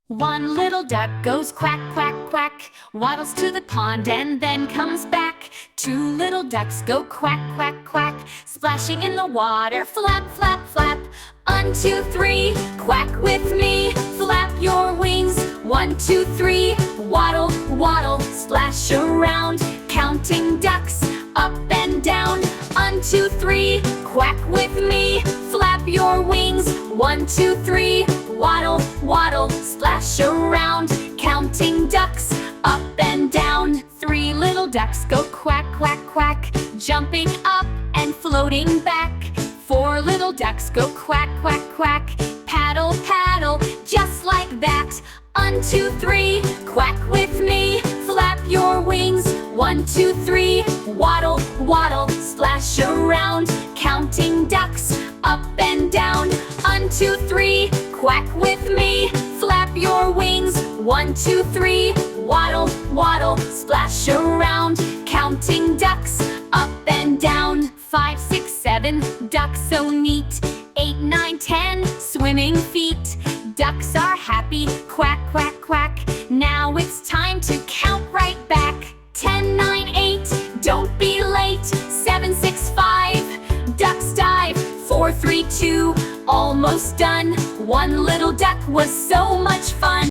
One little duck goes quack, quack, quack, waddles to the pond and then comes back. Two little ducks go quack, quack, quack, splashing in the water, flap, flap, flap. 1, 2, 3, quack with me, flap your wings. 1, 2, 3, waddle, waddle, splash around, counting ducks up and down. 1, 2, 3, quack with me, flap your wings. 1, 2, 3, waddle, waddle, splash around, counting ducks up and down. 3 little ducks go quack, quack, quack, jumping up and floating back. 4 little ducks go quack, quack, quack, paddle, paddle, just like that. 1, 2, 3, quack with me, flap your wings. 1, 2, 3, waddle, waddle, splash around, counting ducks up and down. 1, 2, 3, quack with me, flap your wings. 1, 2, 3, waddle, waddle, splash around, counting ducks up and down. 5, 6, 7, ducks so neat. 8, 9, 10, swimming feet. Ducks are happy, quack, quack, quack. Now it's time to count right back. 10, 9, 8, don't be late. 7, 6, 5, ducks dive. 4, 3, 2, almost done. One little duck was so much fun.